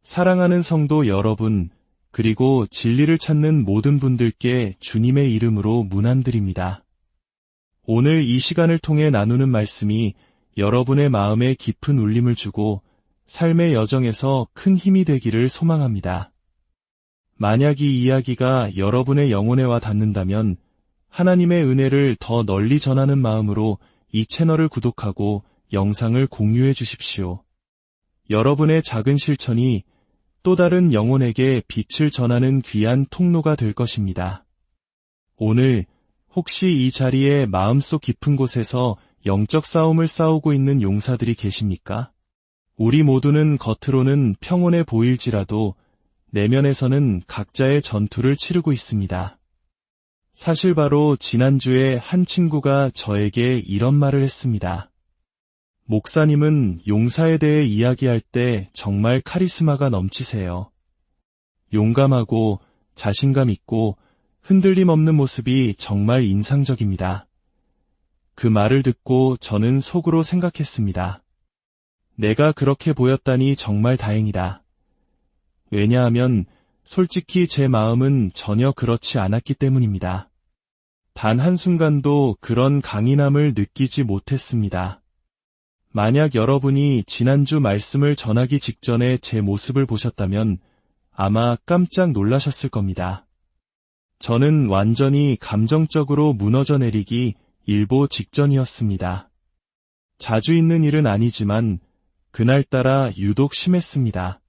사랑하는 성도 여러분, 그리고 진리를 찾는 모든 분들께 주님의 이름으로 문안드립니다. 오늘 이 시간을 통해 나누는 말씀이 여러분의 마음에 깊은 울림을 주고 삶의 여정에서 큰 힘이 되기를 소망합니다. 만약 이 이야기가 여러분의 영혼에 와 닿는다면 하나님의 은혜를 더 널리 전하는 마음으로 이 채널을 구독하고 영상을 공유해 주십시오. 여러분의 작은 실천이 또 다른 영혼에게 빛을 전하는 귀한 통로가 될 것입니다. 오늘 혹시 이 자리에 마음속 깊은 곳에서 영적 싸움을 싸우고 있는 용사들이 계십니까? 우리 모두는 겉으로는 평온해 보일지라도 내면에서는 각자의 전투를 치르고 있습니다. 사실 바로 지난주에 한 친구가 저에게 이런 말을 했습니다. 목사님은 용사에 대해 이야기할 때 정말 카리스마가 넘치세요. 용감하고 자신감 있고 흔들림 없는 모습이 정말 인상적입니다. 그 말을 듣고 저는 속으로 생각했습니다. 내가 그렇게 보였다니 정말 다행이다. 왜냐하면 솔직히 제 마음은 전혀 그렇지 않았기 때문입니다. 단 한순간도 그런 강인함을 느끼지 못했습니다. 만약 여러분이 지난주 말씀을 전하기 직전에 제 모습을 보셨다면 아마 깜짝 놀라셨을 겁니다. 저는 완전히 감정적으로 무너져 내리기 일보 직전이었습니다. 자주 있는 일은 아니지만 그날따라 유독 심했습니다.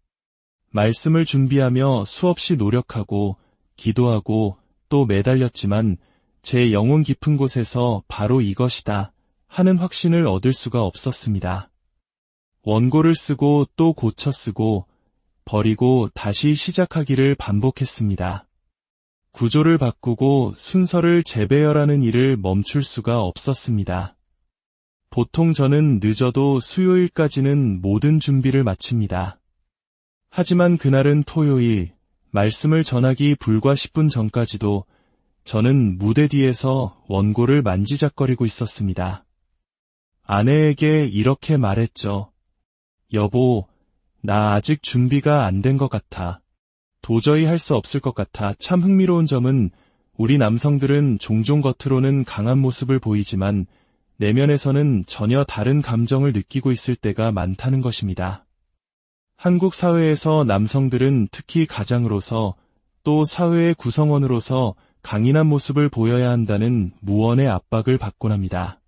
말씀을 준비하며 수없이 노력하고 기도하고 또 매달렸지만 제 영혼 깊은 곳에서 바로 이것이다 하는 확신을 얻을 수가 없었습니다. 원고를 쓰고 또 고쳐 쓰고 버리고 다시 시작하기를 반복했습니다. 구조를 바꾸고 순서를 재배열하는 일을 멈출 수가 없었습니다. 보통 저는 늦어도 수요일까지는 모든 준비를 마칩니다. 하지만 그날은 토요일, 말씀을 전하기 불과 10분 전까지도 저는 무대 뒤에서 원고를 만지작거리고 있었습니다. 아내에게 이렇게 말했죠. 여보, 나 아직 준비가 안 된 것 같아. 도저히 할 수 없을 것 같아. 참 흥미로운 점은 우리 남성들은 종종 겉으로는 강한 모습을 보이지만 내면에서는 전혀 다른 감정을 느끼고 있을 때가 많다는 것입니다. 한국 사회에서 남성들은 특히 가장으로서 또 사회의 구성원으로서 강인한 모습을 보여야 한다는 무언의 압박을 받곤 합니다.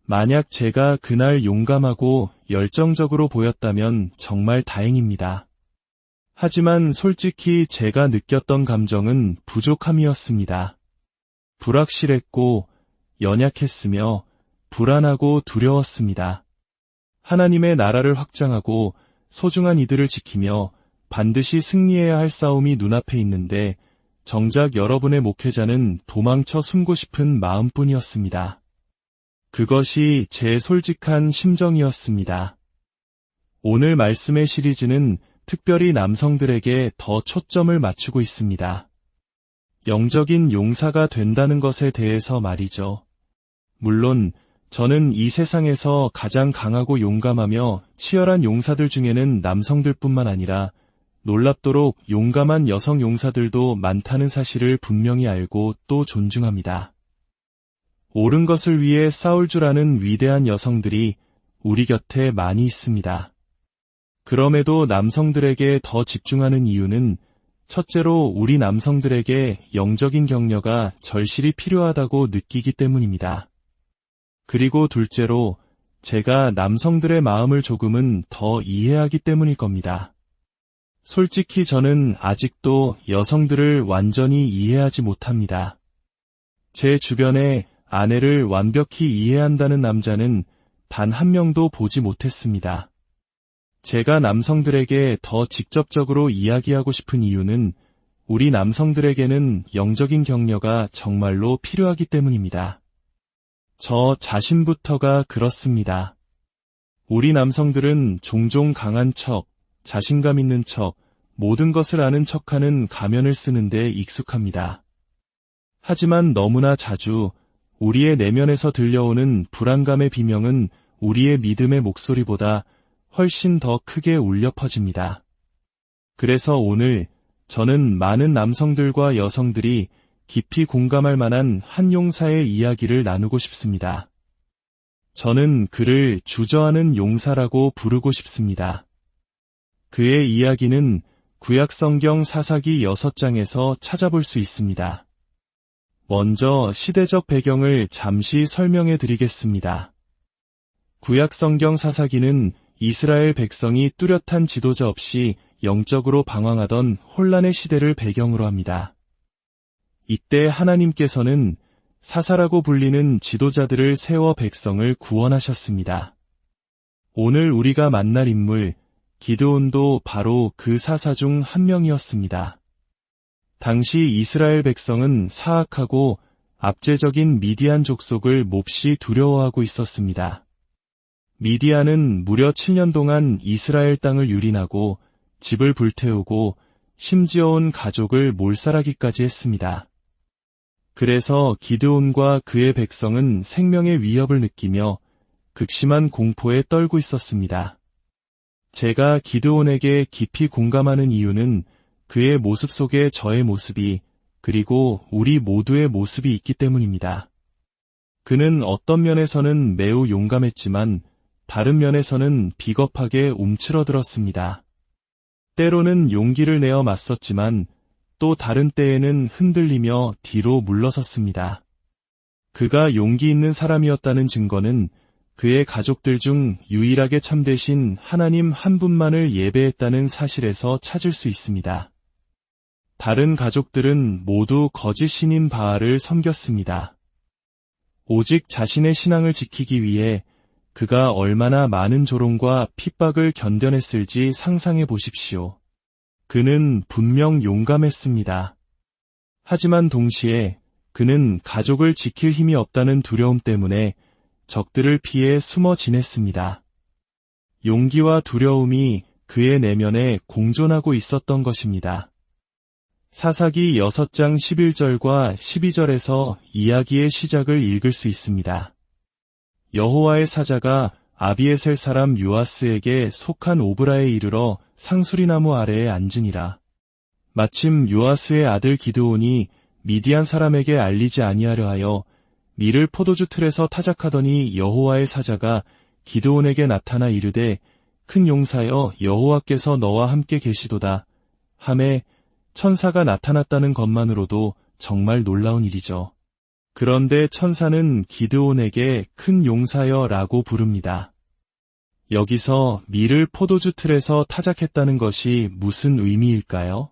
만약 제가 그날 용감하고 열정적으로 보였다면 정말 다행입니다. 하지만 솔직히 제가 느꼈던 감정은 부족함이었습니다. 불확실했고 연약했으며 불안하고 두려웠습니다. 하나님의 나라를 확장하고 소중한 이들을 지키며 반드시 승리해야 할 싸움이 눈앞에 있는데 정작 여러분의 목회자는 도망쳐 숨고 싶은 마음뿐이었습니다. 그것이 제 솔직한 심정이었습니다. 오늘 말씀의 시리즈는 특별히 남성들에게 더 초점을 맞추고 있습니다. 영적인 용사가 된다는 것에 대해서 말이죠. 물론 저는 이 세상에서 가장 강하고 용감하며 치열한 용사들 중에는 남성들뿐만 아니라 놀랍도록 용감한 여성 용사들도 많다는 사실을 분명히 알고 또 존중합니다. 옳은 것을 위해 싸울 줄 아는 위대한 여성들이 우리 곁에 많이 있습니다. 그럼에도 남성들에게 더 집중하는 이유는 첫째로 우리 남성들에게 영적인 격려가 절실히 필요하다고 느끼기 때문입니다. 그리고 둘째로 제가 남성들의 마음을 조금은 더 이해하기 때문일 겁니다. 솔직히 저는 아직도 여성들을 완전히 이해하지 못합니다. 제 주변에 아내를 완벽히 이해한다는 남자는 단 한 명도 보지 못했습니다. 제가 남성들에게 더 직접적으로 이야기하고 싶은 이유는 우리 남성들에게는 영적인 격려가 정말로 필요하기 때문입니다. 저 자신부터가 그렇습니다. 우리 남성들은 종종 강한 척, 자신감 있는 척, 모든 것을 아는 척하는 가면을 쓰는데 익숙합니다. 하지만 너무나 자주 우리의 내면에서 들려오는 불안감의 비명은 우리의 믿음의 목소리보다 훨씬 더 크게 울려 퍼집니다. 그래서 오늘 저는 많은 남성들과 여성들이 깊이 공감할 만한 한 용사의 이야기를 나누고 싶습니다. 저는 그를 주저하는 용사라고 부르고 싶습니다. 그의 이야기는 구약성경 사사기 6장에서 찾아볼 수 있습니다. 먼저 시대적 배경을 잠시 설명해 드리겠습니다. 구약성경 사사기는 이스라엘 백성이 뚜렷한 지도자 없이 영적으로 방황하던 혼란의 시대를 배경으로 합니다. 이때 하나님께서는 사사라고 불리는 지도자들을 세워 백성을 구원하셨습니다. 오늘 우리가 만날 인물 기드온도 바로 그 사사 중 한 명이었습니다. 당시 이스라엘 백성은 사악하고 압제적인 미디안 족속을 몹시 두려워하고 있었습니다. 미디안은 무려 7년 동안 이스라엘 땅을 유린하고 집을 불태우고 심지어 온 가족을 몰살하기까지 했습니다. 그래서 기드온과 그의 백성은 생명의 위협을 느끼며 극심한 공포에 떨고 있었습니다. 제가 기드온에게 깊이 공감하는 이유는 그의 모습 속에 저의 모습이 그리고 우리 모두의 모습이 있기 때문입니다. 그는 어떤 면에서는 매우 용감했지만 다른 면에서는 비겁하게 움츠러들었습니다. 때로는 용기를 내어 맞섰지만 또 다른 때에는 흔들리며 뒤로 물러섰습니다. 그가 용기 있는 사람이었다는 증거는 그의 가족들 중 유일하게 참되신 하나님 한 분만을 예배했다는 사실에서 찾을 수 있습니다. 다른 가족들은 모두 거짓 신인 바알을 섬겼습니다. 오직 자신의 신앙을 지키기 위해 그가 얼마나 많은 조롱과 핍박을 견뎌냈을지 상상해 보십시오. 그는 분명 용감했습니다. 하지만 동시에 그는 가족을 지킬 힘이 없다는 두려움 때문에 적들을 피해 숨어 지냈습니다. 용기와 두려움이 그의 내면에 공존하고 있었던 것입니다. 사사기 6장 11절과 12절에서 이야기의 시작을 읽을 수 있습니다. 여호와의 사자가 아비에셀 사람 요아스에게 속한 오브라에 이르러 상수리나무 아래에 앉으니라. 마침 요아스의 아들 기드온이 미디안 사람에게 알리지 아니하려 하여 밀을 포도주 틀에서 타작하더니 여호와의 사자가 기드온에게 나타나 이르되 큰 용사여 여호와께서 너와 함께 계시도다 하매 천사가 나타났다는 것만으로도 정말 놀라운 일이죠. 그런데 천사는 기드온에게 큰 용사여 라고 부릅니다. 여기서 밀을 포도주 틀에서 타작했다는 것이 무슨 의미일까요?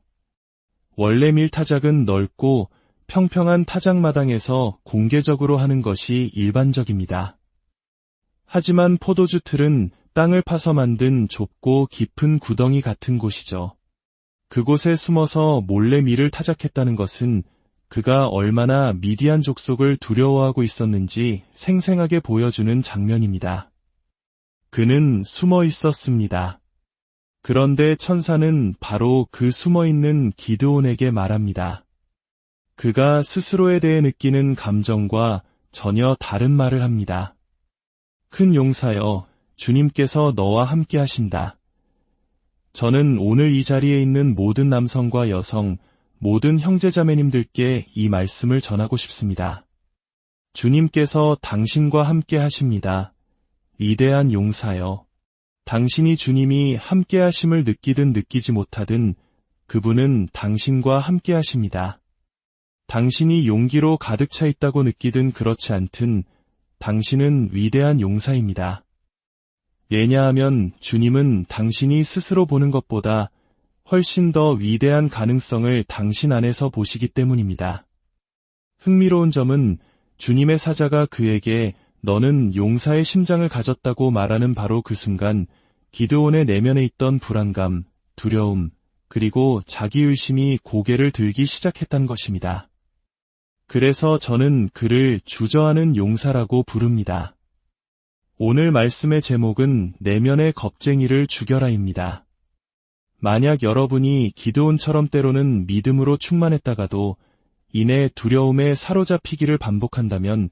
원래 밀 타작은 넓고 평평한 타작마당에서 공개적으로 하는 것이 일반적입니다. 하지만 포도주 틀은 땅을 파서 만든 좁고 깊은 구덩이 같은 곳이죠. 그곳에 숨어서 몰래 밀을 타작했다는 것은 그가 얼마나 미디안 족속을 두려워하고 있었는지 생생하게 보여주는 장면입니다. 그는 숨어 있었습니다. 그런데 천사는 바로 그 숨어있는 기드온에게 말합니다. 그가 스스로에 대해 느끼는 감정과 전혀 다른 말을 합니다. 큰 용사여, 주님께서 너와 함께 하신다. 저는 오늘 이 자리에 있는 모든 남성과 여성, 모든 형제자매님들께 이 말씀을 전하고 싶습니다. 주님께서 당신과 함께 하십니다. 위대한 용사여. 당신이 주님이 함께 하심을 느끼든 느끼지 못하든 그분은 당신과 함께 하십니다. 당신이 용기로 가득 차 있다고 느끼든 그렇지 않든 당신은 위대한 용사입니다. 왜냐하면 주님은 당신이 스스로 보는 것보다 훨씬 더 위대한 가능성을 당신 안에서 보시기 때문입니다. 흥미로운 점은 주님의 사자가 그에게 너는 용사의 심장을 가졌다고 말하는 바로 그 순간 기드온의 내면에 있던 불안감, 두려움, 그리고 자기의심이 고개를 들기 시작했다는 것입니다. 그래서 저는 그를 주저하는 용사라고 부릅니다. 오늘 말씀의 제목은 내면의 겁쟁이를 죽여라입니다. 만약 여러분이 기드온처럼 때로는 믿음으로 충만했다가도 이내 두려움에 사로잡히기를 반복한다면,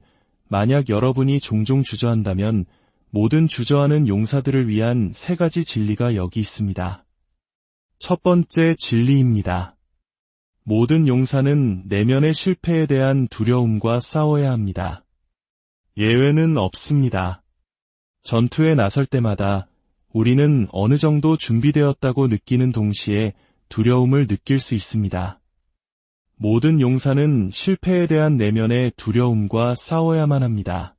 만약 여러분이 종종 주저한다면 모든 주저하는 용사들을 위한 3가지 진리가 여기 있습니다. 첫 번째 진리입니다. 모든 용사는 내면의 실패에 대한 두려움과 싸워야 합니다. 예외는 없습니다. 전투에 나설 때마다 우리는 어느 정도 준비되었다고 느끼는 동시에 두려움을 느낄 수 있습니다. 모든 용사는 실패에 대한 내면의 두려움과 싸워야만 합니다.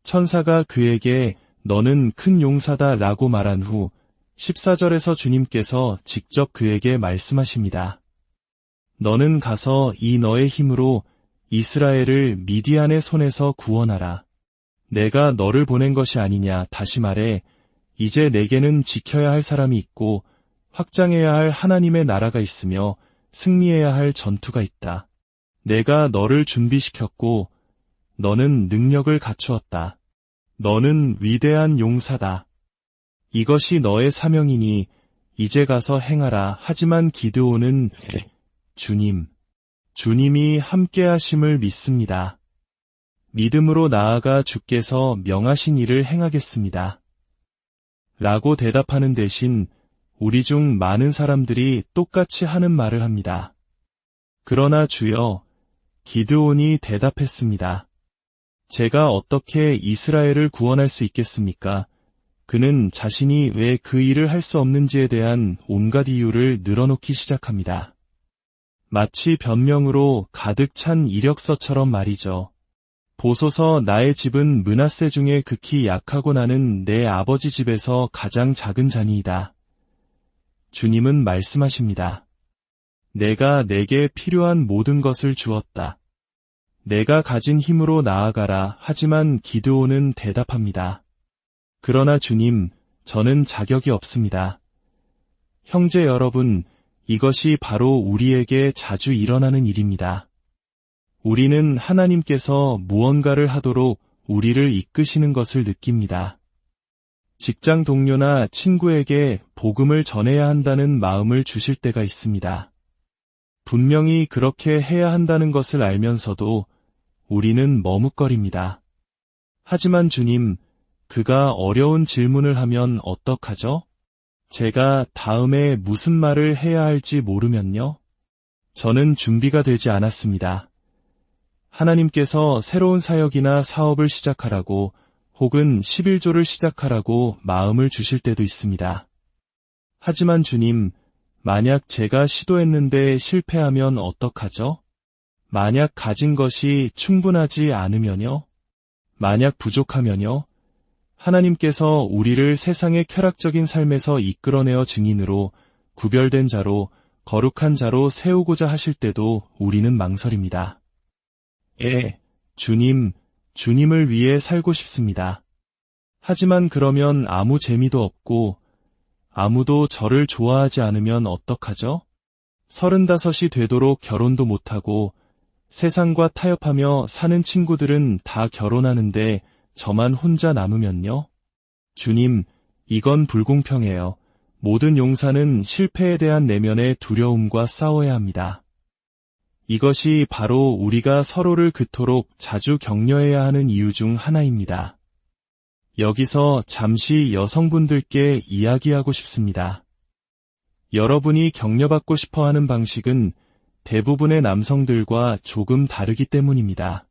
천사가 그에게 너는 큰 용사다 라고 말한 후 14절에서 주님께서 직접 그에게 말씀하십니다. 너는 가서 이 너의 힘으로 이스라엘을 미디안의 손에서 구원하라. 내가 너를 보낸 것이 아니냐. 다시 말해 이제 내게는 지켜야 할 사람이 있고 확장해야 할 하나님의 나라가 있으며 승리해야 할 전투가 있다. 내가 너를 준비시켰고 너는 능력을 갖추었다. 너는 위대한 용사다. 이것이 너의 사명이니 이제 가서 행하라. 하지만 기드온은 주님이 함께하심을 믿습니다. 믿음으로 나아가 주께서 명하신 일을 행하겠습니다. 라고 대답하는 대신 우리 중 많은 사람들이 똑같이 하는 말을 합니다. 그러나 주여, 기드온이 대답했습니다. 제가 어떻게 이스라엘을 구원할 수 있겠습니까? 그는 자신이 왜 그 일을 할 수 없는지에 대한 온갖 이유를 늘어놓기 시작합니다. 마치 변명으로 가득 찬 이력서처럼 말이죠. 보소서 나의 집은 므낫세 중에 극히 약하고 나는 내 아버지 집에서 가장 작은 자니이다. 주님은 말씀하십니다. 내가 내게 필요한 모든 것을 주었다. 내가 가진 힘으로 나아가라. 하지만 기드온은 대답합니다. 그러나 주님, 저는 자격이 없습니다. 형제 여러분, 이것이 바로 우리에게 자주 일어나는 일입니다. 우리는 하나님께서 무언가를 하도록 우리를 이끄시는 것을 느낍니다. 직장 동료나 친구에게 복음을 전해야 한다는 마음을 주실 때가 있습니다. 분명히 그렇게 해야 한다는 것을 알면서도 우리는 머뭇거립니다. 하지만 주님, 그가 어려운 질문을 하면 어떡하죠? 제가 다음에 무슨 말을 해야 할지 모르면요? 저는 준비가 되지 않았습니다. 하나님께서 새로운 사역이나 사업을 시작하라고 혹은 11조를 시작하라고 마음을 주실 때도 있습니다. 하지만 주님, 만약 제가 시도했는데 실패하면 어떡하죠? 만약 가진 것이 충분하지 않으면요? 만약 부족하면요? 하나님께서 우리를 세상의 쾌락적인 삶에서 이끌어내어 증인으로 구별된 자로 거룩한 자로 세우고자 하실 때도 우리는 망설입니다. 주님을 위해 살고 싶습니다. 하지만 그러면 아무 재미도 없고 아무도 저를 좋아하지 않으면 어떡하죠? 35이 되도록 결혼도 못하고 세상과 타협하며 사는 친구들은 다 결혼하는데 저만 혼자 남으면요? 주님, 이건 불공평해요. 모든 용사는 실패에 대한 내면의 두려움과 싸워야 합니다. 이것이 바로 우리가 서로를 그토록 자주 격려해야 하는 이유 중 하나입니다. 여기서 잠시 여성분들께 이야기하고 싶습니다. 여러분이 격려받고 싶어 하는 방식은 대부분의 남성들과 조금 다르기 때문입니다.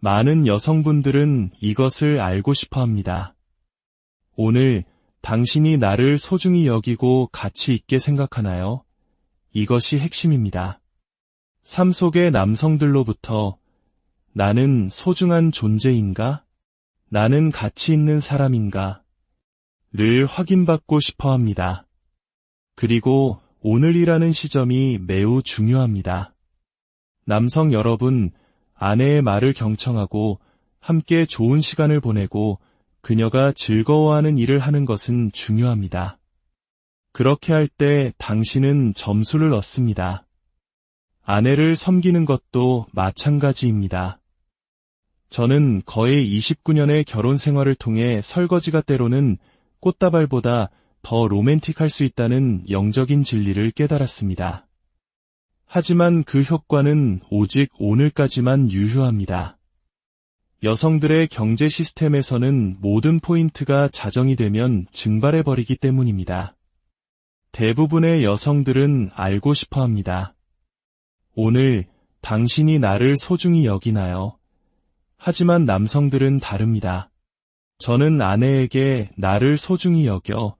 많은 여성분들은 이것을 알고 싶어 합니다. 오늘 당신이 나를 소중히 여기고 가치 있게 생각하나요? 이것이 핵심입니다. 삶 속의 남성들로부터 나는 소중한 존재인가? 나는 가치 있는 사람인가? 를 확인받고 싶어 합니다. 그리고 오늘이라는 시점이 매우 중요합니다. 남성 여러분, 아내의 말을 경청하고 함께 좋은 시간을 보내고 그녀가 즐거워하는 일을 하는 것은 중요합니다. 그렇게 할 때 당신은 점수를 얻습니다. 아내를 섬기는 것도 마찬가지입니다. 저는 거의 29년의 결혼 생활을 통해 설거지가 때로는 꽃다발보다 더 로맨틱할 수 있다는 영적인 진리를 깨달았습니다. 하지만 그 효과는 오직 오늘까지만 유효합니다. 여성들의 경제 시스템에서는 모든 포인트가 자정이 되면 증발해버리기 때문입니다. 대부분의 여성들은 알고 싶어 합니다. 오늘 당신이 나를 소중히 여기나요? 하지만 남성들은 다릅니다. 저는 아내에게 나를 소중히 여겨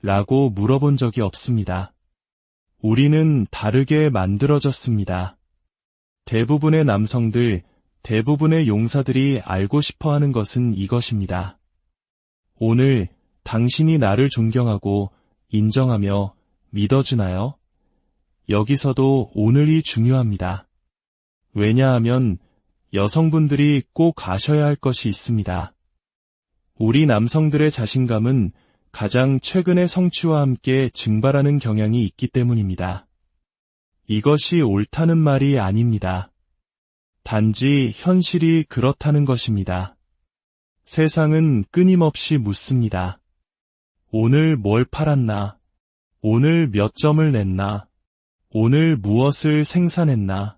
라고 물어본 적이 없습니다. 우리는 다르게 만들어졌습니다. 대부분의 남성들, 대부분의 용사들이 알고 싶어 하는 것은 이것입니다. 오늘 당신이 나를 존경하고 인정하며 믿어주나요? 여기서도 오늘이 중요합니다. 왜냐하면 여성분들이 꼭 아셔야 할 것이 있습니다. 우리 남성들의 자신감은 가장 최근의 성취와 함께 증발하는 경향이 있기 때문입니다. 이것이 옳다는 말이 아닙니다. 단지 현실이 그렇다는 것입니다. 세상은 끊임없이 묻습니다. 오늘 뭘 팔았나? 오늘 몇 점을 냈나? 오늘 무엇을 생산했나?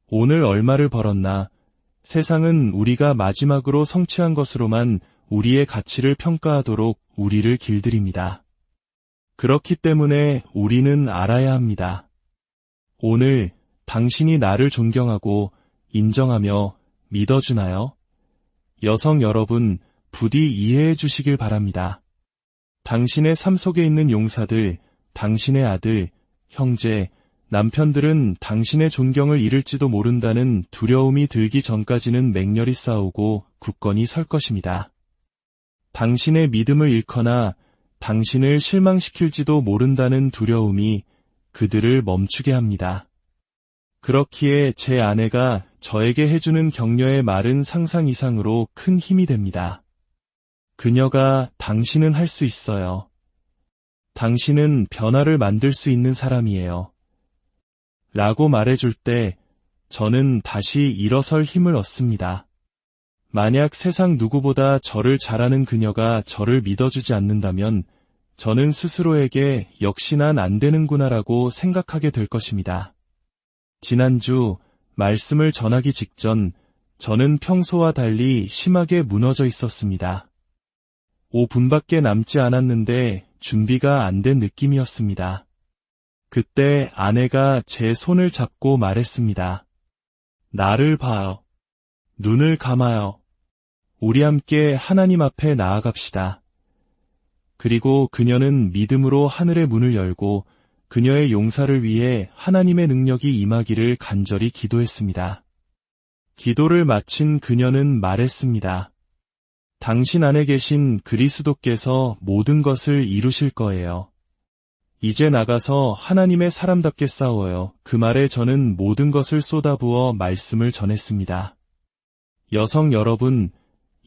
오늘 얼마를 벌었나? 세상은 우리가 마지막으로 성취한 것으로만 우리의 가치를 평가하도록 우리를 길들입니다. 그렇기 때문에 우리는 알아야 합니다. 오늘 당신이 나를 존경하고 인정하며 믿어주나요? 여성 여러분, 부디 이해해 주시길 바랍니다. 당신의 삶 속에 있는 용사들, 당신의 아들, 형제, 남편들은 당신의 존경을 잃을지도 모른다는 두려움이 들기 전까지는 맹렬히 싸우고 굳건히 설 것입니다. 당신의 믿음을 잃거나 당신을 실망시킬지도 모른다는 두려움이 그들을 멈추게 합니다. 그렇기에 제 아내가 저에게 해주는 격려의 말은 상상 이상으로 큰 힘이 됩니다. 그녀가 당신은 할 수 있어요. 당신은 변화를 만들 수 있는 사람이에요. 라고 말해줄 때 저는 다시 일어설 힘을 얻습니다. 만약 세상 누구보다 저를 잘 아는 그녀가 저를 믿어주지 않는다면 저는 스스로에게 역시 난 안 되는구나라고 생각하게 될 것입니다. 지난주 말씀을 전하기 직전 저는 평소와 달리 심하게 무너져 있었습니다. 5분밖에 남지 않았는데 준비가 안 된 느낌이었습니다. 그때 아내가 제 손을 잡고 말했습니다. 나를 봐요. 눈을 감아요. 우리 함께 하나님 앞에 나아갑시다. 그리고 그녀는 믿음으로 하늘의 문을 열고 그녀의 용사를 위해 하나님의 능력이 임하기를 간절히 기도했습니다. 기도를 마친 그녀는 말했습니다. 당신 안에 계신 그리스도께서 모든 것을 이루실 거예요. 이제 나가서 하나님의 사람답게 싸워요. 그 말에 저는 모든 것을 쏟아부어 말씀을 전했습니다. 여성 여러분,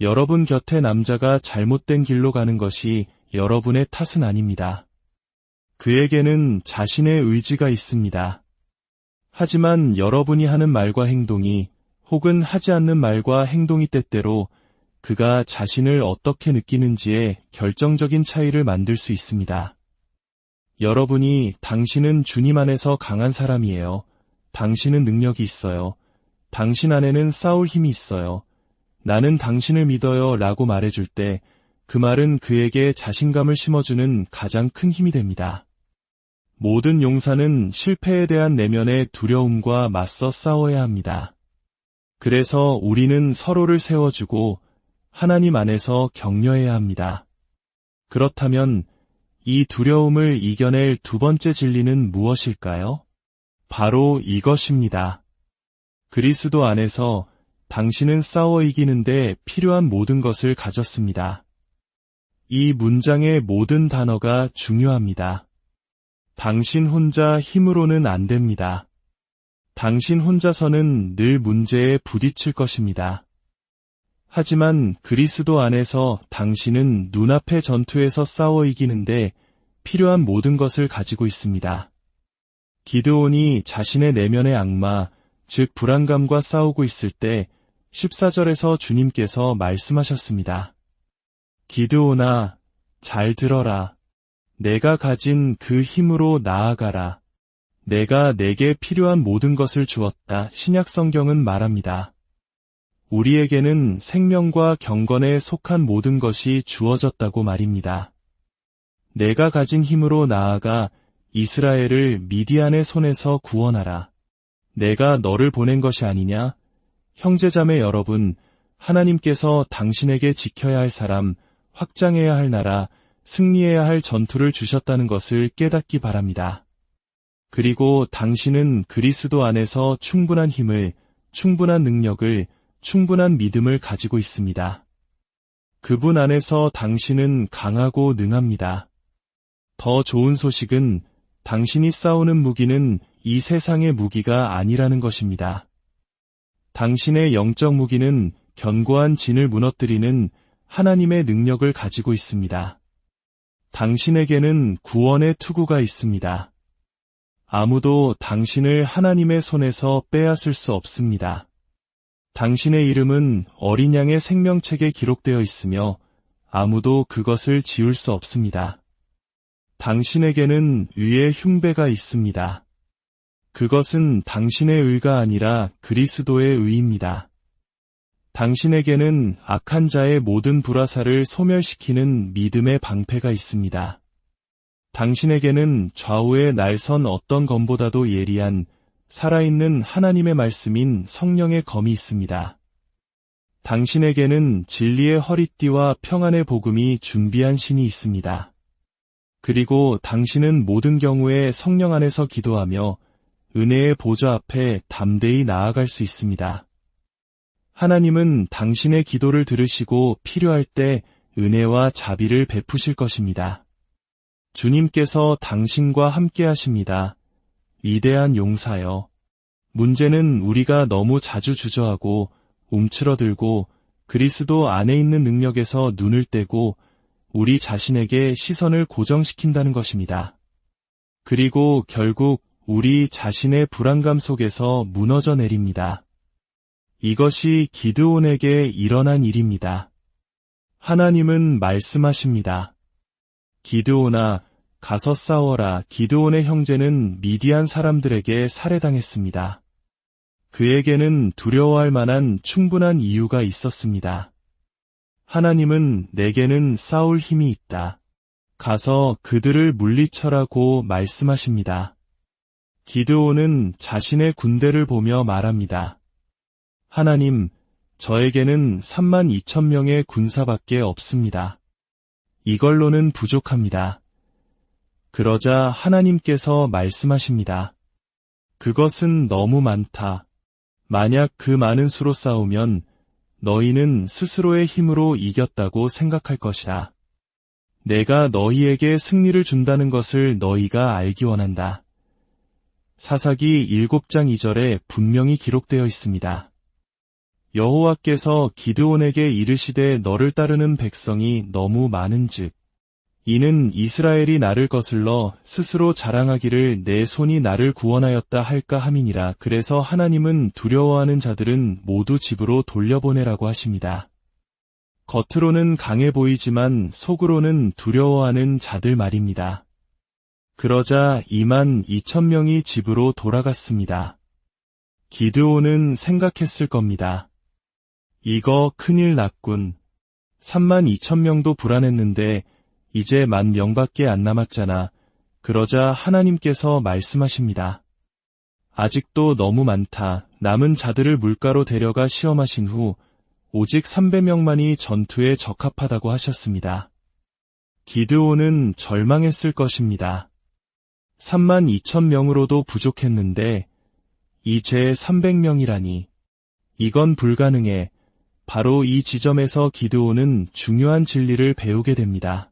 여러분 곁에 남자가 잘못된 길로 가는 것이 여러분의 탓은 아닙니다. 그에게는 자신의 의지가 있습니다. 하지만 여러분이 하는 말과 행동이 혹은 하지 않는 말과 행동이 때때로 그가 자신을 어떻게 느끼는지에 결정적인 차이를 만들 수 있습니다. 여러분이 당신은 주님 안에서 강한 사람이에요. 당신은 능력이 있어요. 당신 안에는 싸울 힘이 있어요. 나는 당신을 믿어요 라고 말해줄 때 그 말은 그에게 자신감을 심어주는 가장 큰 힘이 됩니다. 모든 용사는 실패에 대한 내면의 두려움과 맞서 싸워야 합니다. 그래서 우리는 서로를 세워주고 하나님 안에서 격려해야 합니다. 그렇다면 이 두려움을 이겨낼 두 번째 진리는 무엇일까요? 바로 이것입니다. 그리스도 안에서 당신은 싸워 이기는데 필요한 모든 것을 가졌습니다. 이 문장의 모든 단어가 중요합니다. 당신 혼자 힘으로는 안 됩니다. 당신 혼자서는 늘 문제에 부딪힐 것입니다. 하지만 그리스도 안에서 당신은 눈앞의 전투에서 싸워 이기는데 필요한 모든 것을 가지고 있습니다. 기드온이 자신의 내면의 악마, 즉 불안감과 싸우고 있을 때 14절에서 주님께서 말씀하셨습니다. 기드온아, 잘 들어라. 내가 가진 그 힘으로 나아가라. 내가 내게 필요한 모든 것을 주었다. 신약 성경은 말합니다. 우리에게는 생명과 경건에 속한 모든 것이 주어졌다고 말입니다. 내가 가진 힘으로 나아가 이스라엘을 미디안의 손에서 구원하라. 내가 너를 보낸 것이 아니냐? 형제자매 여러분, 하나님께서 당신에게 지켜야 할 사람, 확장해야 할 나라, 승리해야 할 전투를 주셨다는 것을 깨닫기 바랍니다. 그리고 당신은 그리스도 안에서 충분한 힘을, 충분한 능력을, 충분한 믿음을 가지고 있습니다. 그분 안에서 당신은 강하고 능합니다. 더 좋은 소식은 당신이 싸우는 무기는 이 세상의 무기가 아니라는 것입니다. 당신의 영적 무기는 견고한 진을 무너뜨리는 하나님의 능력을 가지고 있습니다. 당신에게는 구원의 투구가 있습니다. 아무도 당신을 하나님의 손에서 빼앗을 수 없습니다. 당신의 이름은 어린 양의 생명책에 기록되어 있으며 아무도 그것을 지울 수 없습니다. 당신에게는 의의 흉배가 있습니다. 그것은 당신의 의가 아니라 그리스도의 의입니다. 당신에게는 악한 자의 모든 불화살을 소멸시키는 믿음의 방패가 있습니다. 당신에게는 좌우에 날선 어떤 검보다도 예리한 살아있는 하나님의 말씀인 성령의 검이 있습니다. 당신에게는 진리의 허리띠와 평안의 복음이 준비한 신이 있습니다. 그리고 당신은 모든 경우에 성령 안에서 기도하며 은혜의 보좌 앞에 담대히 나아갈 수 있습니다. 하나님은 당신의 기도를 들으시고 필요할 때 은혜와 자비를 베푸실 것입니다. 주님께서 당신과 함께 하십니다. 위대한 용사여. 문제는 우리가 너무 자주 주저하고 움츠러들고 그리스도 안에 있는 능력에서 눈을 떼고 우리 자신에게 시선을 고정시킨다는 것입니다. 그리고 결국 우리 자신의 불안감 속에서 무너져 내립니다. 이것이 기드온에게 일어난 일입니다. 하나님은 말씀하십니다. 기드온아, 가서 싸워라. 기드온의 형제는 미디안 사람들에게 살해당했습니다. 그에게는 두려워할 만한 충분한 이유가 있었습니다. 하나님은 내게는 싸울 힘이 있다. 가서 그들을 물리쳐라고 말씀하십니다. 기드온은 자신의 군대를 보며 말합니다. 하나님, 저에게는 32,000명의 군사밖에 없습니다. 이걸로는 부족합니다. 그러자 하나님께서 말씀하십니다. 그것은 너무 많다. 만약 그 많은 수로 싸우면 너희는 스스로의 힘으로 이겼다고 생각할 것이다. 내가 너희에게 승리를 준다는 것을 너희가 알기 원한다. 사사기 7장 2절에 분명히 기록되어 있습니다. 여호와께서 기드온에게 이르시되 너를 따르는 백성이 너무 많은즉 이는 이스라엘이 나를 거슬러 스스로 자랑하기를 내 손이 나를 구원하였다 할까 함이니라. 그래서 하나님은 두려워하는 자들은 모두 집으로 돌려보내라고 하십니다. 겉으로는 강해 보이지만 속으로는 두려워하는 자들 말입니다. 그러자 22,000명이 집으로 돌아갔습니다. 기드온은 생각했을 겁니다. 이거 큰일 났군. 32,000명도 불안했는데 이제 10,000명밖에 안 남았잖아. 그러자 하나님께서 말씀하십니다. 아직도 너무 많다. 남은 자들을 물가로 데려가 시험하신 후 오직 300명만이 전투에 적합하다고 하셨습니다. 기드온은 절망했을 것입니다. 32,000명으로도 부족했는데 이제 300명이라니. 이건 불가능해. 바로 이 지점에서 기드온은 중요한 진리를 배우게 됩니다.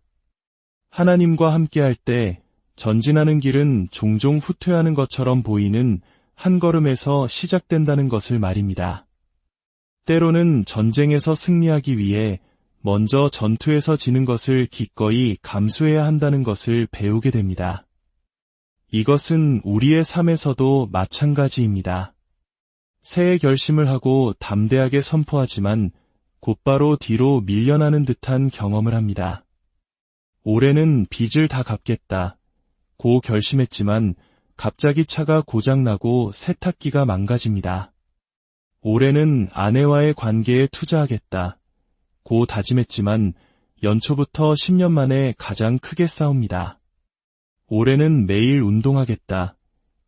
하나님과 함께할 때 전진하는 길은 종종 후퇴하는 것처럼 보이는 한 걸음에서 시작된다는 것을 말입니다. 때로는 전쟁에서 승리하기 위해 먼저 전투에서 지는 것을 기꺼이 감수해야 한다는 것을 배우게 됩니다. 이것은 우리의 삶에서도 마찬가지입니다. 새해 결심을 하고 담대하게 선포하지만 곧바로 뒤로 밀려나는 듯한 경험을 합니다. 올해는 빚을 다 갚겠다. 고 결심했지만 갑자기 차가 고장나고 세탁기가 망가집니다. 올해는 아내와의 관계에 투자하겠다. 고 다짐했지만 연초부터 10년 만에 가장 크게 싸웁니다. 올해는 매일 운동하겠다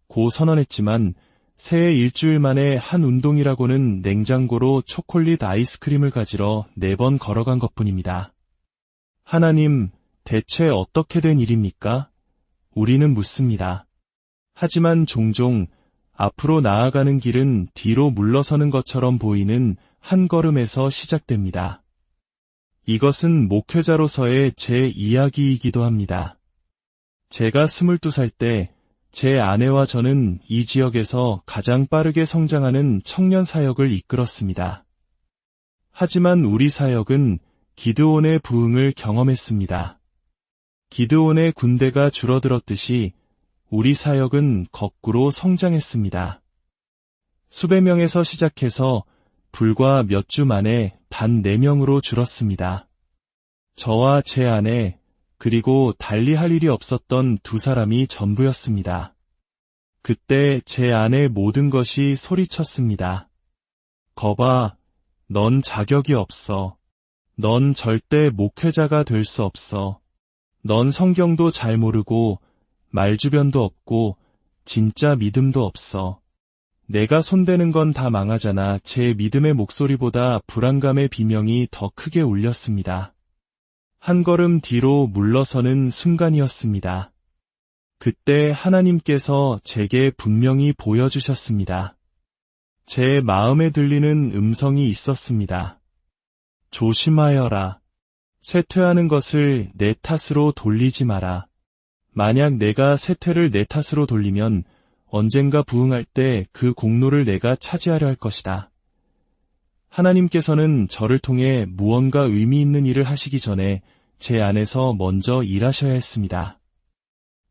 고 선언했지만 새해 일주일 만에 한 운동이라고는 냉장고로 초콜릿 아이스크림을 가지러 4번 걸어간 것뿐입니다. 하나님, 대체 어떻게 된 일입니까? 우리는 묻습니다. 하지만 종종 앞으로 나아가는 길은 뒤로 물러서는 것처럼 보이는 한 걸음에서 시작됩니다. 이것은 목회자로서의 제 이야기이기도 합니다. 제가 22살 때 제 아내와 저는 이 지역에서 가장 빠르게 성장하는 청년 사역을 이끌었습니다. 하지만 우리 사역은 기드온의 부흥을 경험했습니다. 기드온의 군대가 줄어들었듯이 우리 사역은 거꾸로 성장했습니다. 수백 명에서 시작해서 불과 몇 주 만에 단 4명으로 줄었습니다. 저와 제 아내, 그리고 달리 할 일이 없었던 2사람이 전부였습니다. 그때 제 아내 모든 것이 소리쳤습니다. 거봐, 넌 자격이 없어. 넌 절대 목회자가 될 수 없어. 넌 성경도 잘 모르고 말주변도 없고 진짜 믿음도 없어. 내가 손대는 건 다 망하잖아. 제 믿음의 목소리보다 불안감의 비명이 더 크게 울렸습니다. 한 걸음 뒤로 물러서는 순간이었습니다. 그때 하나님께서 제게 분명히 보여주셨습니다. 제 마음에 들리는 음성이 있었습니다. 조심하여라. 쇠퇴하는 것을 내 탓으로 돌리지 마라. 만약 내가 쇠퇴를 내 탓으로 돌리면 언젠가 부흥할 때 그 공로를 내가 차지하려 할 것이다. 하나님께서는 저를 통해 무언가 의미 있는 일을 하시기 전에 제 안에서 먼저 일하셔야 했습니다.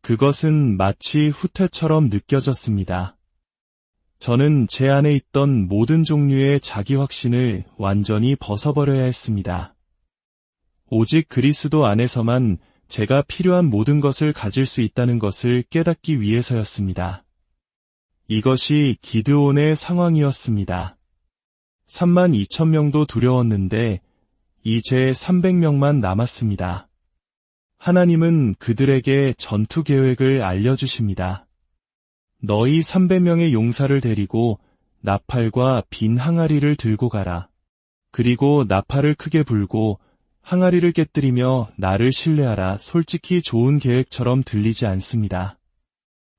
그것은 마치 후퇴처럼 느껴졌습니다. 저는 제 안에 있던 모든 종류의 자기 확신을 완전히 벗어버려야 했습니다. 오직 그리스도 안에서만 제가 필요한 모든 것을 가질 수 있다는 것을 깨닫기 위해서였습니다. 이것이 기드온의 상황이었습니다. 32,000명도 두려웠는데 이제 300명만 남았습니다. 하나님은 그들에게 전투 계획을 알려주십니다. 너희 300명의 용사를 데리고 나팔과 빈 항아리를 들고 가라. 그리고 나팔을 크게 불고 항아리를 깨뜨리며 나를 신뢰하라. 솔직히 좋은 계획처럼 들리지 않습니다.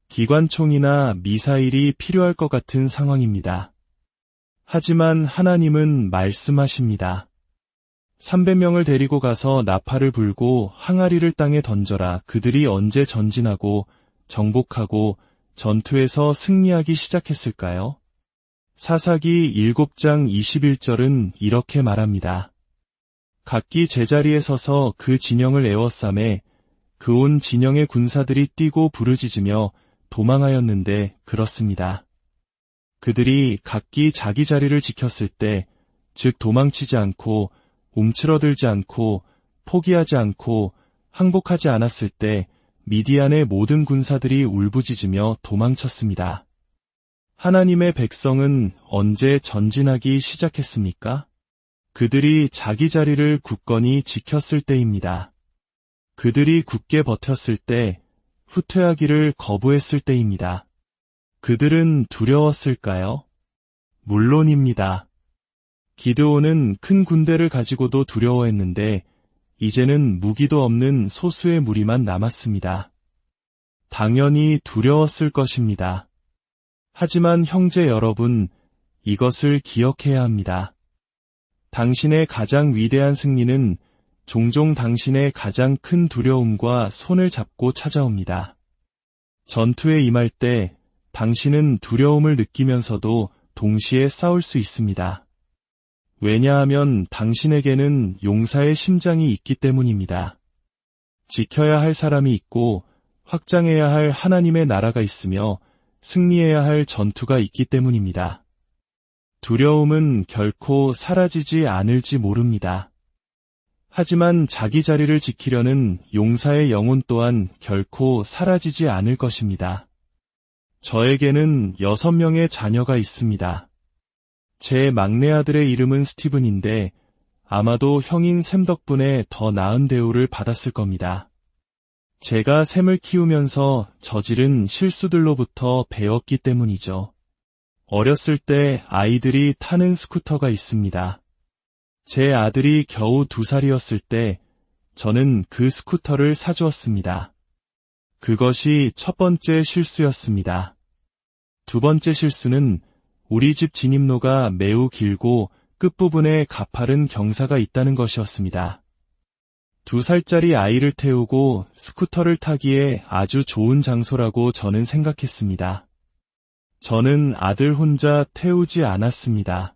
기관총이나 미사일이 필요할 것 같은 상황입니다. 하지만 하나님은 말씀하십니다. 300명을 데리고 가서 나팔을 불고 항아리를 땅에 던져라. 그들이 언제 전진하고 정복하고 전투에서 승리하기 시작했을까요? 사사기 7장 21절은 이렇게 말합니다. 각기 제자리에 서서 그 진영을 에워싸매 그 온 진영의 군사들이 뛰고 부르짖으며 도망하였는데 그렇습니다. 그들이 각기 자기 자리를 지켰을 때, 즉 도망치지 않고 움츠러들지 않고 포기하지 않고 항복하지 않았을 때 미디안의 모든 군사들이 울부짖으며 도망쳤습니다. 하나님의 백성은 언제 전진하기 시작했습니까? 그들이 자기 자리를 굳건히 지켰을 때입니다. 그들이 굳게 버텼을 때, 후퇴하기를 거부했을 때입니다. 그들은 두려웠을까요? 물론입니다. 기드온은 큰 군대를 가지고도 두려워했는데 이제는 무기도 없는 소수의 무리만 남았습니다. 당연히 두려웠을 것입니다. 하지만 형제 여러분, 이것을 기억해야 합니다. 당신의 가장 위대한 승리는 종종 당신의 가장 큰 두려움과 손을 잡고 찾아옵니다. 전투에 임할 때 당신은 두려움을 느끼면서도 동시에 싸울 수 있습니다. 왜냐하면 당신에게는 용사의 심장이 있기 때문입니다. 지켜야 할 사람이 있고 확장해야 할 하나님의 나라가 있으며 승리해야 할 전투가 있기 때문입니다. 두려움은 결코 사라지지 않을지 모릅니다. 하지만 자기 자리를 지키려는 용사의 영혼 또한 결코 사라지지 않을 것입니다. 저에게는 6명의 자녀가 있습니다. 제 막내 아들의 이름은 스티븐인데 아마도 형인 샘 덕분에 더 나은 대우를 받았을 겁니다. 제가 샘을 키우면서 저지른 실수들로부터 배웠기 때문이죠. 어렸을 때 아이들이 타는 스쿠터가 있습니다. 제 아들이 겨우 2살이었을 때 저는 그 스쿠터를 사주었습니다. 그것이 첫 번째 실수였습니다. 두 번째 실수는 우리 집 진입로가 매우 길고 끝부분에 가파른 경사가 있다는 것이었습니다. 2살짜리 아이를 태우고 스쿠터를 타기에 아주 좋은 장소라고 저는 생각했습니다. 저는 아들 혼자 태우지 않았습니다.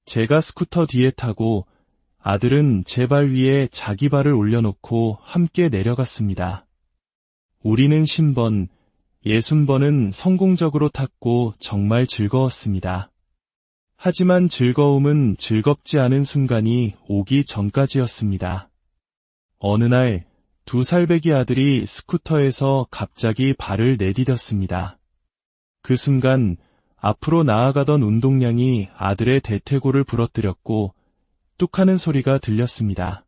제가 스쿠터 뒤에 타고 아들은 제 발 위에 자기 발을 올려놓고 함께 내려갔습니다. 우리는 50번, 60번은 성공적으로 탔고 정말 즐거웠습니다. 하지만 즐거움은 즐겁지 않은 순간이 오기 전까지였습니다. 어느 날 2살배기 아들이 스쿠터에서 갑자기 발을 내디뎠습니다. 그 순간 앞으로 나아가던 운동량이 아들의 대퇴골을 부러뜨렸고 뚝 하는 소리가 들렸습니다.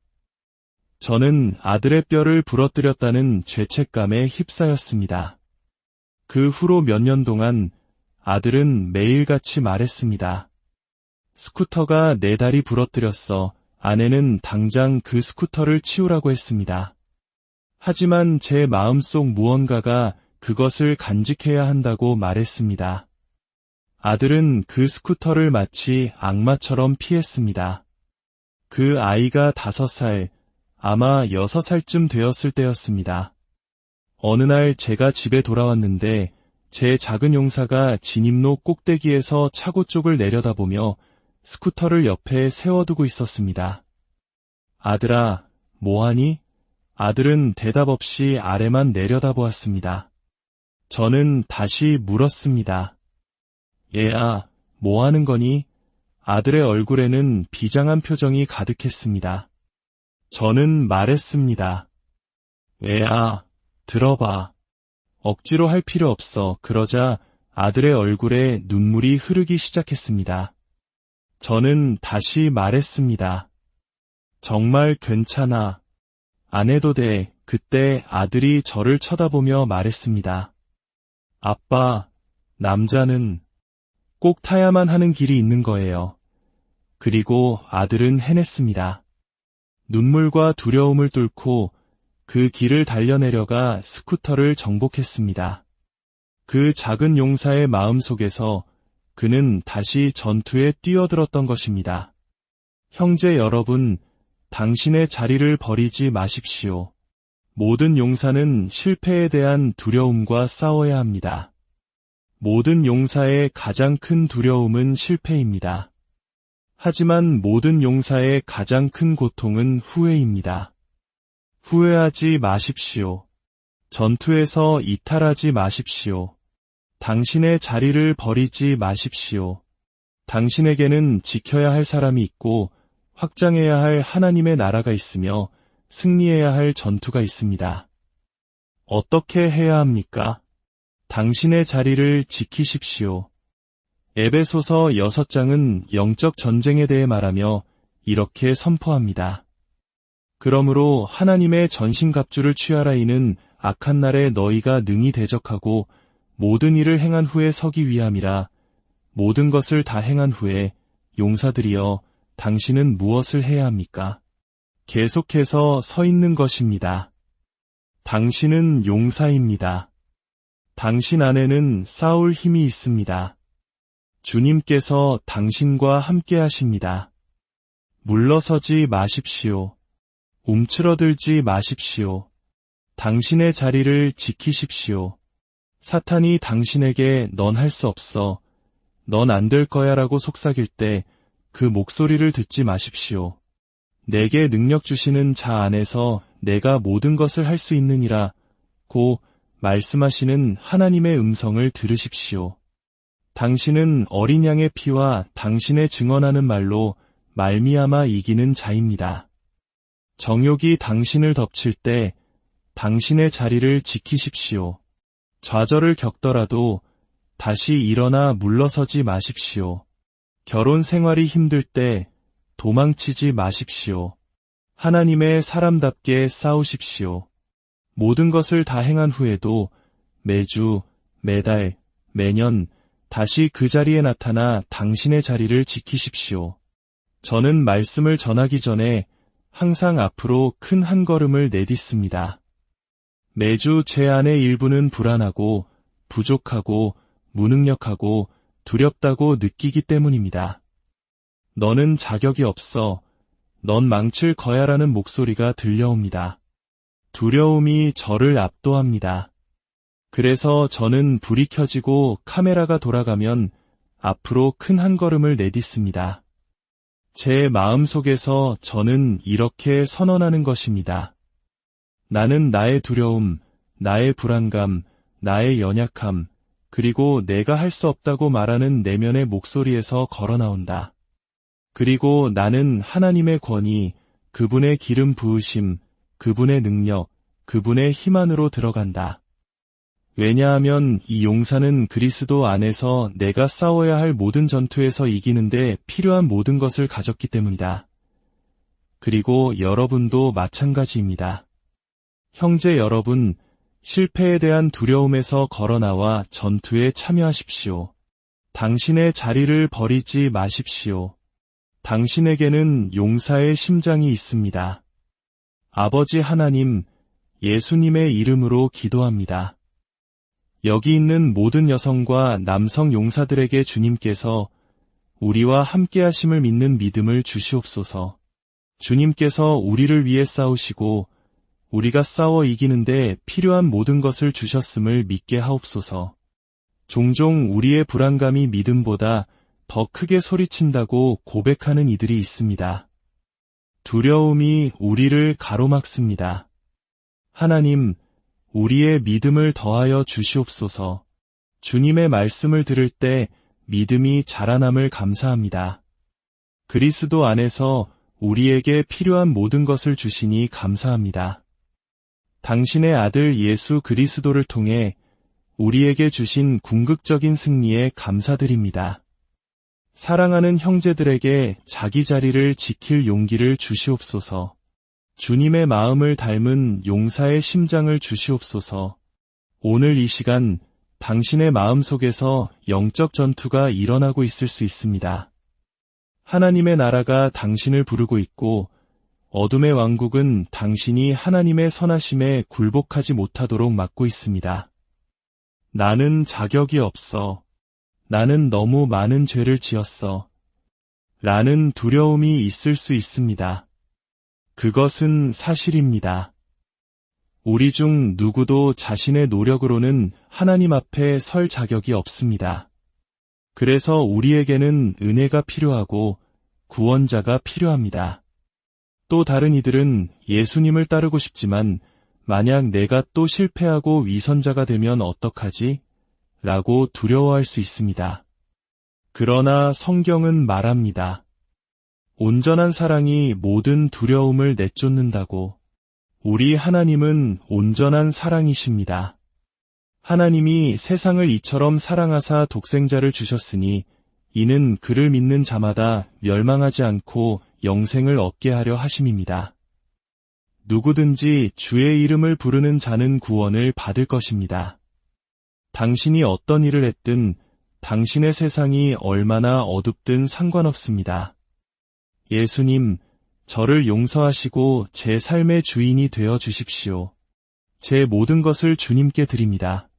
저는 아들의 뼈를 부러뜨렸다는 죄책감에 휩싸였습니다. 그 후로 몇 년 동안 아들은 매일같이 말했습니다. 스쿠터가 내 다리 부러뜨렸어. 아내는 당장 그 스쿠터를 치우라고 했습니다. 하지만 제 마음속 무언가가 그것을 간직해야 한다고 말했습니다. 아들은 그 스쿠터를 마치 악마처럼 피했습니다. 그 아이가 5살, 아마 6살쯤 되었을 때였습니다. 어느 날 제가 집에 돌아왔는데 제 작은 용사가 진입로 꼭대기에서 차고 쪽을 내려다보며 스쿠터를 옆에 세워두고 있었습니다. 아들아, 뭐하니? 아들은 대답 없이 아래만 내려다보았습니다. 저는 다시 물었습니다. 얘야, 뭐하는 거니? 아들의 얼굴에는 비장한 표정이 가득했습니다. 저는 말했습니다. 얘야, 들어봐. 억지로 할 필요 없어. 그러자 아들의 얼굴에 눈물이 흐르기 시작했습니다. 저는 다시 말했습니다. 정말 괜찮아. 안 해도 돼. 그때 아들이 저를 쳐다보며 말했습니다. 아빠, 남자는 꼭 타야만 하는 길이 있는 거예요. 그리고 아들은 해냈습니다. 눈물과 두려움을 뚫고 그 길을 달려내려가 스쿠터를 정복했습니다. 그 작은 용사의 마음속에서 그는 다시 전투에 뛰어들었던 것입니다. 형제 여러분, 당신의 자리를 버리지 마십시오. 모든 용사는 실패에 대한 두려움과 싸워야 합니다. 모든 용사의 가장 큰 두려움은 실패입니다. 하지만 모든 용사의 가장 큰 고통은 후회입니다. 후회하지 마십시오. 전투에서 이탈하지 마십시오. 당신의 자리를 버리지 마십시오. 당신에게는 지켜야 할 사람이 있고 확장해야 할 하나님의 나라가 있으며 승리해야 할 전투가 있습니다. 어떻게 해야 합니까? 당신의 자리를 지키십시오. 에베소서 6장은 영적 전쟁에 대해 말하며 이렇게 선포합니다. 그러므로 하나님의 전신갑주를 취하라. 이는 악한 날에 너희가 능히 대적하고 모든 일을 행한 후에 서기 위함이라. 모든 것을 다 행한 후에 용사들이여 당신은 무엇을 해야 합니까? 계속해서 서 있는 것입니다. 당신은 용사입니다. 당신 안에는 싸울 힘이 있습니다. 주님께서 당신과 함께 하십니다. 물러서지 마십시오. 움츠러들지 마십시오. 당신의 자리를 지키십시오. 사탄이 당신에게 넌 할 수 없어, 넌 안 될 거야 라고 속삭일 때 그 목소리를 듣지 마십시오. 내게 능력 주시는 자 안에서 내가 모든 것을 할 수 있느니라 고 말씀하시는 하나님의 음성을 들으십시오. 당신은 어린 양의 피와 당신의 증언하는 말로 말미암아 이기는 자입니다. 정욕이 당신을 덮칠 때 당신의 자리를 지키십시오. 좌절을 겪더라도 다시 일어나 물러서지 마십시오. 결혼 생활이 힘들 때 도망치지 마십시오. 하나님의 사람답게 싸우십시오. 모든 것을 다 행한 후에도 매주, 매달, 매년 다시 그 자리에 나타나 당신의 자리를 지키십시오. 저는 말씀을 전하기 전에 항상 앞으로 큰 한 걸음을 내딛습니다. 매주 제 안의 일부는 불안하고 부족하고 무능력하고 두렵다고 느끼기 때문입니다. 너는 자격이 없어. 넌 망칠 거야라는 목소리가 들려옵니다. 두려움이 저를 압도합니다. 그래서 저는 불이 켜지고 카메라가 돌아가면 앞으로 큰 한 걸음을 내딛습니다. 제 마음속에서 저는 이렇게 선언하는 것입니다. 나는 나의 두려움, 나의 불안감, 나의 연약함, 그리고 내가 할 수 없다고 말하는 내면의 목소리에서 걸어 나온다. 그리고 나는 하나님의 권위, 그분의 기름 부으심, 그분의 능력, 그분의 힘 안으로 들어간다. 왜냐하면 이 용사는 그리스도 안에서 내가 싸워야 할 모든 전투에서 이기는데 필요한 모든 것을 가졌기 때문이다. 그리고 여러분도 마찬가지입니다. 형제 여러분, 실패에 대한 두려움에서 걸어나와 전투에 참여하십시오. 당신의 자리를 버리지 마십시오. 당신에게는 용사의 심장이 있습니다. 아버지 하나님, 예수님의 이름으로 기도합니다. 여기 있는 모든 여성과 남성 용사들에게 주님께서 우리와 함께 하심을 믿는 믿음을 주시옵소서. 주님께서 우리를 위해 싸우시고 우리가 싸워 이기는데 필요한 모든 것을 주셨음을 믿게 하옵소서. 종종 우리의 불안감이 믿음보다 더 크게 소리친다고 고백하는 이들이 있습니다. 두려움이 우리를 가로막습니다. 하나님, 우리의 믿음을 더하여 주시옵소서. 주님의 말씀을 들을 때 믿음이 자라남을 감사합니다. 그리스도 안에서 우리에게 필요한 모든 것을 주시니 감사합니다. 당신의 아들 예수 그리스도를 통해 우리에게 주신 궁극적인 승리에 감사드립니다. 사랑하는 형제들에게 자기 자리를 지킬 용기를 주시옵소서. 주님의 마음을 닮은 용사의 심장을 주시옵소서. 오늘 이 시간 당신의 마음속에서 영적 전투가 일어나고 있을 수 있습니다. 하나님의 나라가 당신을 부르고 있고 어둠의 왕국은 당신이 하나님의 선하심에 굴복하지 못하도록 막고 있습니다. 나는 자격이 없어. 나는 너무 많은 죄를 지었어. 라는 두려움이 있을 수 있습니다. 그것은 사실입니다. 우리 중 누구도 자신의 노력으로는 하나님 앞에 설 자격이 없습니다. 그래서 우리에게는 은혜가 필요하고 구원자가 필요합니다. 또 다른 이들은 예수님을 따르고 싶지만 만약 내가 또 실패하고 위선자가 되면 어떡하지? 라고 두려워할 수 있습니다. 그러나 성경은 말합니다. 온전한 사랑이 모든 두려움을 내쫓는다고. 우리 하나님은 온전한 사랑이십니다. 하나님이 세상을 이처럼 사랑하사 독생자를 주셨으니 이는 그를 믿는 자마다 멸망하지 않고 영생을 얻게 하려 하심입니다. 누구든지 주의 이름을 부르는 자는 구원을 받을 것입니다. 당신이 어떤 일을 했든 당신의 세상이 얼마나 어둡든 상관없습니다. 예수님, 저를 용서하시고 제 삶의 주인이 되어 주십시오. 제 모든 것을 주님께 드립니다.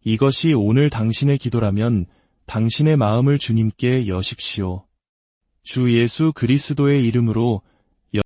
이것이 오늘 당신의 기도라면 당신의 마음을 주님께 여십시오. 주 예수 그리스도의 이름으로